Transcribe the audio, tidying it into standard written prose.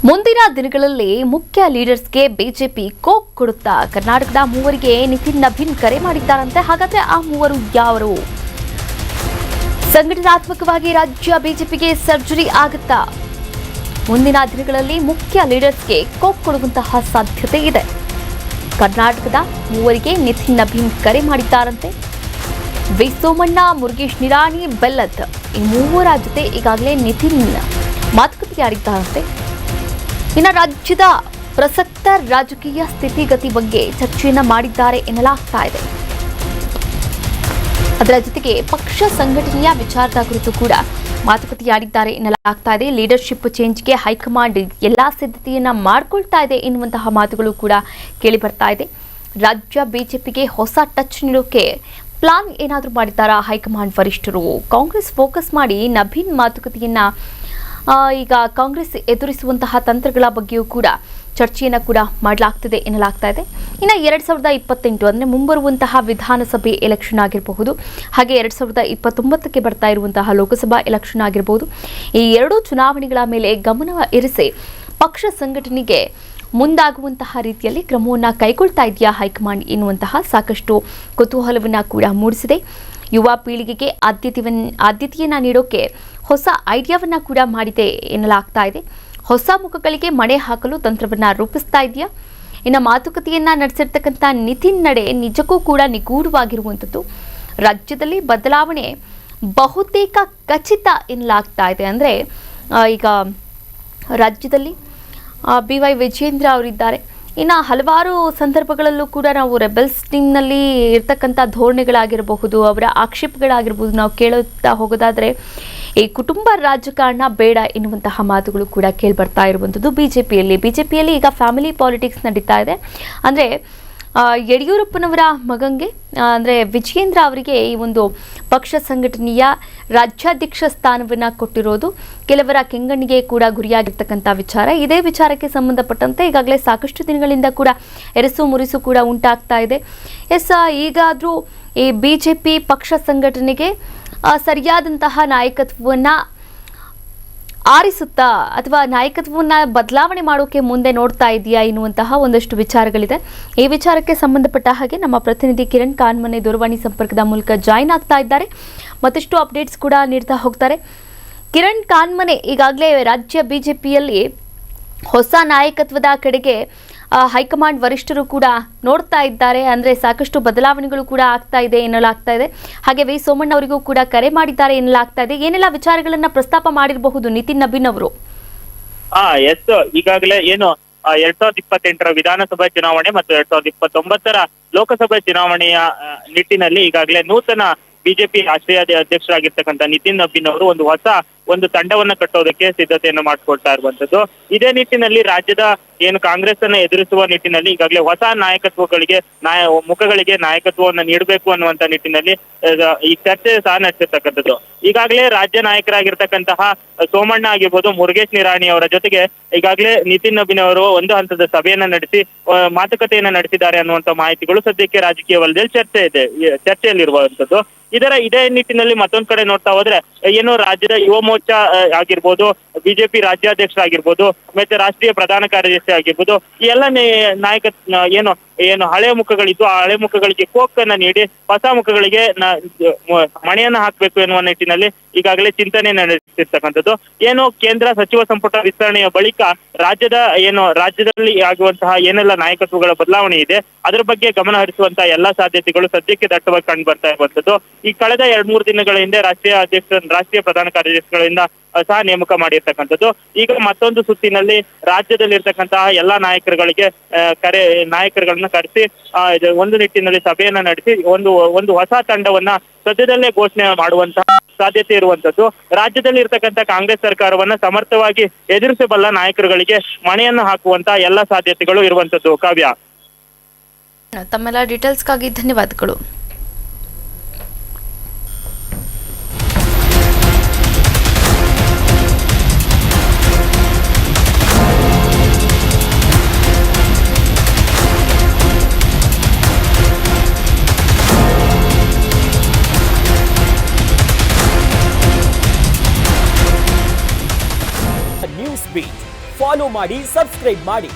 ಮುಂದಿನ ದಿನಗಳಲ್ಲಿ ಮುಖ್ಯ ಲೀಡರ್ಸ್ಗೆ ಬಿಜೆಪಿ ಕೋಕ್ ಕೊಡುತ್ತಾ ಕರ್ನಾಟಕದ ಮೂವರಿಗೆ ನಿತಿನ್ ನಬೀನ್ ಕರೆ ಮಾಡಿದ್ದಾರಂತೆ. ಹಾಗಾದ್ರೆ ಆ ಮೂವರು ಯಾರು? ಸಂಘಟನಾತ್ಮಕವಾಗಿ ರಾಜ್ಯ ಬಿಜೆಪಿಗೆ ಸರ್ಜರಿ ಆಗುತ್ತಾ? ಮುಂದಿನ ದಿನಗಳಲ್ಲಿ ಮುಖ್ಯ ಲೀಡರ್ಸ್ಗೆ ಕೋಕ್ ಕೊಡುವಂತಹ ಸಾಧ್ಯತೆ ಇದೆ. ಕರ್ನಾಟಕದ ಮೂವರಿಗೆ ನಿತಿನ್ ನಬೀನ್ ಕರೆ ಮಾಡಿದ್ದಾರಂತೆ. ವಿ ಸೋಮಣ್ಣ, ಮುರುಗೇಶ್ ನಿರಾಣಿ, ಬೆಲ್ಲತ್ ಈ ಮೂವರ ಜೊತೆ ಈಗಾಗಲೇ ನಿತಿನ್ ಮಾತುಕತೆ ಆಡಿದ್ದಾರಂತೆ. ಇನ್ನು ರಾಜ್ಯದ ಪ್ರಸಕ್ತ ರಾಜಕೀಯ ಸ್ಥಿತಿಗತಿ ಬಗ್ಗೆ ಚರ್ಚೆಯನ್ನ ಮಾಡಿದ್ದಾರೆ ಎನ್ನಲಾಗ್ತಾ ಇದೆ. ಅದರ ಜೊತೆಗೆ ಪಕ್ಷ ಸಂಘಟನೆಯ ವಿಚಾರದ ಕುರಿತು ಕೂಡ ಮಾತುಕತೆಯಾಡಿದ್ದಾರೆ ಎನ್ನಲಾಗ್ತಾ ಇದೆ. ಲೀಡರ್ಶಿಪ್ ಚೇಂಜ್ಗೆ ಹೈಕಮಾಂಡ್ ಎಲ್ಲಾ ಸಿದ್ಧತೆಯನ್ನ ಮಾಡಿಕೊಳ್ತಾ ಇದೆ ಎನ್ನುವಂತಹ ಮಾತುಗಳು ಕೂಡ ಕೇಳಿ ಬರ್ತಾ ಇದೆ. ರಾಜ್ಯ ಬಿಜೆಪಿಗೆ ಹೊಸ ಟಚ್ ನೀಡೋಕೆ ಪ್ಲಾನ್ ಏನಾದರೂ ಮಾಡಿದ್ದಾರಾ ಹೈಕಮಾಂಡ್ ವರಿಷ್ಠರು? ಕಾಂಗ್ರೆಸ್ ಫೋಕಸ್ ಮಾಡಿ ನಬೀನ್ ಮಾತುಕತೆಯನ್ನ ಈಗ ಕಾಂಗ್ರೆಸ್ ಎದುರಿಸುವಂತಹ ತಂತ್ರಗಳ ಬಗ್ಗೆಯೂ ಕೂಡ ಚರ್ಚೆಯನ್ನು ಕೂಡ ಮಾಡಲಾಗ್ತಿದೆ ಎನ್ನಲಾಗ್ತಾ ಇದೆ. ಇನ್ನು 2028 ಅಂದರೆ ಮುಂಬರುವಂತಹ ವಿಧಾನಸಭೆ ಎಲೆಕ್ಷನ್ ಆಗಿರಬಹುದು, ಹಾಗೆ 2029ಕ್ಕೆ ಬರ್ತಾ ಇರುವಂತಹ ಲೋಕಸಭಾ ಎಲೆಕ್ಷನ್ ಆಗಿರಬಹುದು, ಈ ಎರಡೂ ಚುನಾವಣೆಗಳ ಮೇಲೆ ಗಮನ ಇರಿಸಿ ಪಕ್ಷ ಸಂಘಟನೆಗೆ ಮುಂದಾಗುವಂತಹ ರೀತಿಯಲ್ಲಿ ಕ್ರಮವನ್ನು ಕೈಗೊಳ್ತಾ ಇದೆಯಾ ಹೈಕಮಾಂಡ್ ಎನ್ನುವಂತಹ ಸಾಕಷ್ಟು ಕುತೂಹಲವನ್ನು ಕೂಡ ಮೂಡಿಸಿದೆ. ಯುವ ಪೀಳಿಗೆಗೆ ಆದ್ಯತೆಯನ್ನು ನೀಡೋಕೆ ಹೊಸ ಐಡಿಯಾವನ್ನ ಕೂಡ ಮಾಡಿದೆ ಎನ್ನಲಾಗ್ತಾ ಇದೆ. ಹೊಸ ಮುಖಗಳಿಗೆ ಮಣೆ ಹಾಕಲು ತಂತ್ರವನ್ನ ರೂಪಿಸ್ತಾ ಇದೆಯಾ? ಇನ್ನು ಮಾತುಕತೆಯನ್ನ ನಡೆಸಿರ್ತಕ್ಕಂಥ ನಿತಿನ್ ನಡೆ ನಿಜಕ್ಕೂ ಕೂಡ ನಿಗೂಢವಾಗಿರುವಂಥದ್ದು. ರಾಜ್ಯದಲ್ಲಿ ಬದಲಾವಣೆ ಬಹುತೇಕ ಖಚಿತ ಎನ್ನಲಾಗ್ತಾ ಇದೆ. ಅಂದರೆ ಈಗ ರಾಜ್ಯದಲ್ಲಿ BY ವಿಜೇಂದ್ರ ಅವರಿದ್ದಾರೆ. ಇನ್ನು ಹಲವಾರು ಸಂದರ್ಭಗಳಲ್ಲೂ ಕೂಡ ನಾವು ರೆಬೆಲ್ಸ್ ಟೀಮ್ನಲ್ಲಿ ಇರ್ತಕ್ಕಂಥ ಧೋರಣೆಗಳಾಗಿರಬಹುದು, ಅವರ ಆಕ್ಷೇಪಗಳಾಗಿರ್ಬೋದು, ನಾವು ಕೇಳುತ್ತಾ ಹೋಗೋದಾದರೆ ಈ ಕುಟುಂಬ ರಾಜಕಾರಣ ಬೇಡ ಎನ್ನುವಂತಹ ಮಾತುಗಳು ಕೂಡ ಕೇಳಿ ಬರ್ತಾ ಇರುವಂಥದ್ದು ಬಿಜೆಪಿಯಲ್ಲಿ ಈಗ ಫ್ಯಾಮಿಲಿ ಪಾಲಿಟಿಕ್ಸ್ ನಡೀತಾ ಇದೆ. ಅಂದರೆ ಯಡಿಯೂರಪ್ಪನವರ ಮಗಂಗೆ ಅಂದರೆ ವಿಜಯೇಂದ್ರ ಅವರಿಗೆ ಈ ಒಂದು ಪಕ್ಷ ಸಂಘಟನೆಯ ರಾಜ್ಯಾಧ್ಯಕ್ಷ ಸ್ಥಾನವನ್ನು ಕೊಟ್ಟಿರೋದು ಕೆಲವರ ಕೆಂಗಣ್ಣಿಗೆ ಕೂಡ ಗುರಿಯಾಗಿರ್ತಕ್ಕಂಥ ವಿಚಾರ. ಇದೇ ವಿಚಾರಕ್ಕೆ ಸಂಬಂಧಪಟ್ಟಂತೆ ಈಗಾಗಲೇ ಸಾಕಷ್ಟು ದಿನಗಳಿಂದ ಕೂಡ ಎರಸು ಮುರಿಸು ಕೂಡ ಉಂಟಾಗ್ತಾ ಇದೆ. ಈಗಾದರೂ ಈ ಬಿಜೆಪಿ ಪಕ್ಷ ಸಂಘಟನೆಗೆ ಸರಿಯಾದಂತಹ ನಾಯಕತ್ವವನ್ನು ಆರಿಸುತ್ತಾ ಅಥವಾ ನಾಯಕತ್ವವನ್ನು ಬದಲಾವಣೆ ಮಾಡೋಕೆ ಮುಂದೆ ನೋಡ್ತಾ ಇದೆಯಾ ಎನ್ನುವಂತಹ ಒಂದಷ್ಟು ವಿಚಾರಗಳಿದೆ. ಈ ವಿಚಾರಕ್ಕೆ ಸಂಬಂಧಪಟ್ಟ ಹಾಗೆ ನಮ್ಮ ಪ್ರತಿನಿಧಿ ಕಿರಣ್ ಕಾನ್ಮನೆ ದೂರವಾಣಿ ಸಂಪರ್ಕದ ಮೂಲಕ ಜಾಯಿನ್ ಆಗ್ತಾ ಇದ್ದಾರೆ. ಮತ್ತಷ್ಟು ಅಪ್ಡೇಟ್ಸ್ ಕೂಡ ನೀಡ್ತಾ ಹೋಗ್ತಾರೆ. ಕಿರಣ್ ಕಾನ್ಮನೆ, ಈಗಾಗಲೇ ರಾಜ್ಯ ಬಿಜೆಪಿಯಲ್ಲಿ ಹೊಸ ನಾಯಕತ್ವದ ಕಡೆಗೆ ಹೈಕಮಾಂಡ್ ವರಿಷ್ಠರು ಕೂಡ ನೋಡ್ತಾ ಇದ್ದಾರೆ. ಅಂದರೆ ಸಾಕಷ್ಟು ಬದಲಾವಣೆಗಳು ಕೂಡ ಆಗ್ತಾ ಇದೆ ಎನ್ನಲಾಗ್ತಾ ಇದೆ. ಹಾಗೆ ವಿ ಸೋಮಣ್ಣ ಅವರಿಗೂ ಕೂಡ ಕರೆ ಮಾಡಿದ್ದಾರೆ ಎನ್ನಲಾಗ್ತಾ ಇದೆ. ಏನೆಲ್ಲ ವಿಚಾರಗಳನ್ನ ಪ್ರಸ್ತಾಪ ಮಾಡಿರಬಹುದು ನಿತಿನ್ ನಬೀನ್ ಅವರು? ಎಸ್, ಈಗಾಗಲೇ ಏನು 2028ರ ವಿಧಾನಸಭಾ ಚುನಾವಣೆ ಮತ್ತು 2029ರ ಲೋಕಸಭಾ ಚುನಾವಣೆಯ ನಿಟ್ಟಿನಲ್ಲಿ ಈಗಾಗಲೇ ನೂತನ ಬಿಜೆಪಿ ರಾಷ್ಟ್ರೀಯ ಅಧ್ಯಕ್ಷರಾಗಿರ್ತಕ್ಕಂಥ ನಿತಿನ್ ನಬೀನ್ ಅವರು ಒಂದು ತಂಡವನ್ನ ಕಟ್ಟೋದಕ್ಕೆ ಸಿದ್ಧತೆಯನ್ನು ಮಾಡಿಕೊಳ್ತಾ ಇರುವಂತದ್ದು. ಇದೇ ನಿಟ್ಟಿನಲ್ಲಿ ರಾಜ್ಯದ ಏನು ಕಾಂಗ್ರೆಸ್ ಅನ್ನ ಎದುರಿಸುವ ನಿಟ್ಟಿನಲ್ಲಿ ಈಗಾಗಲೇ ಹೊಸ ಮುಖಗಳಿಗೆ ನಾಯಕತ್ವವನ್ನು ನೀಡಬೇಕು ಅನ್ನುವಂತ ನಿಟ್ಟಿನಲ್ಲಿ ಈ ಚರ್ಚೆ ಸಹ ನಡೆಸಿರ್ತಕ್ಕಂಥದ್ದು. ಈಗಾಗಲೇ ರಾಜ್ಯ ನಾಯಕರಾಗಿರ್ತಕ್ಕಂತಹ ಸೋಮಣ್ಣ ಆಗಿರ್ಬೋದು, ಮುರುಗೇಶ್ ನಿರಾಣಿ ಅವರ ಜೊತೆಗೆ ಈಗಾಗಲೇ ನಿತಿನ್ ನಬೀನ್ ಅವರು ಒಂದು ಹಂತದ ಸಭೆಯನ್ನ ನಡೆಸಿ ಮಾತುಕತೆಯನ್ನ ನಡೆಸಿದ್ದಾರೆ ಅನ್ನುವಂತ ಮಾಹಿತಿಗಳು ಸದ್ಯಕ್ಕೆ ರಾಜಕೀಯ ವಲಯದಲ್ಲಿ ಚರ್ಚೆಯಲ್ಲಿರುವಂತದ್ದು. ಇದೇ ನಿಟ್ಟಿನಲ್ಲಿ ಮತ್ತೊಂದ್ ಕಡೆ ನೋಡ್ತಾ ಹೋದ್ರೆ ಏನು ರಾಜ್ಯದ ಯುವ ಮೋರ್ಚಾ ಆಗಿರ್ಬೋದು, ಬಿಜೆಪಿ ರಾಜ್ಯಾಧ್ಯಕ್ಷರಾಗಿರ್ಬೋದು, ಮತ್ತೆ ರಾಷ್ಟ್ರೀಯ ಪ್ರಧಾನ ಕಾರ್ಯದರ್ಶಿ ಆಗಿರ್ಬೋದು, ಈ ಎಲ್ಲ ಏನು ಹಳೆ ಮುಖಗಳಿದ್ದು ಆ ಹಳೆ ಮುಖಗಳಿಗೆ ಕೋಕನ್ನ ನೀಡಿ ಹೊಸ ಮುಖಗಳಿಗೆ ಮಣೆಯನ್ನ ಹಾಕ್ಬೇಕು ಎನ್ನುವ ನಿಟ್ಟಿನಲ್ಲಿ ಈಗಾಗಲೇ ಚಿಂತನೆ ನಡೆಸಿರ್ತಕ್ಕಂಥದ್ದು. ಏನು ಕೇಂದ್ರ ಸಚಿವ ಸಂಪುಟ ವಿಸ್ತರಣೆಯ ಬಳಿಕ ರಾಜ್ಯದಲ್ಲಿ ಆಗುವಂತಹ ಏನೆಲ್ಲ ನಾಯಕತ್ವಗಳ ಬದಲಾವಣೆ ಇದೆ ಅದರ ಬಗ್ಗೆ ಗಮನ ಹರಿಸುವಂತಹ ಎಲ್ಲಾ ಸಾಧ್ಯತೆಗಳು ಸದ್ಯಕ್ಕೆ ದಟ್ಟವಾಗಿ ಕಂಡು ಬರ್ತಾ ಇರುವಂತದ್ದು. ಈ ಕಳೆದ 2-3 ದಿನಗಳ ಹಿಂದೆ ರಾಷ್ಟ್ರೀಯ ಪ್ರಧಾನ ಕಾರ್ಯದರ್ಶಿಗಳಿಂದ ಸಹ ನೇಮಕ ಮಾಡಿರ್ತಕ್ಕಂಥದ್ದು. ಈಗ ಮತ್ತೊಂದು ಸುತ್ತಿನಲ್ಲಿ ರಾಜ್ಯದಲ್ಲಿರ್ತಕ್ಕಂತಹ ಎಲ್ಲಾ ನಾಯಕರುಗಳನ್ನ ಕರೆಸಿ ಒಂದು ನಿಟ್ಟಿನಲ್ಲಿ ಸಭೆಯನ್ನ ನಡೆಸಿ ಒಂದು ಹೊಸ ತಂಡವನ್ನ ಸದ್ಯದಲ್ಲೇ ಘೋಷಣೆ ಮಾಡುವಂತಹ ಸಾಧ್ಯತೆ ಇರುವಂತದ್ದು. ರಾಜ್ಯದಲ್ಲಿ ಇರ್ತಕ್ಕಂಥ ಕಾಂಗ್ರೆಸ್ ಸರ್ಕಾರವನ್ನ ಸಮರ್ಥವಾಗಿ ಎದುರಿಸಬಲ್ಲ ನಾಯಕರುಗಳಿಗೆ ಮಣೆಯನ್ನು ಹಾಕುವಂತಹ ಎಲ್ಲಾ ಸಾಧ್ಯತೆಗಳು ಇರುವಂತದ್ದು. ಕಾವ್ಯ, ತಮ್ಮೆಲ್ಲ ಡೀಟೇಲ್ಸ್ಗಾಗಿ ಧನ್ಯವಾದಗಳು. ನ್ಯೂಸ್ ಬೀಟ್ ಫಾಲೋ ಮಾಡಿ, ಸಬ್ಸ್ಕ್ರೈಬ್ ಮಾಡಿ.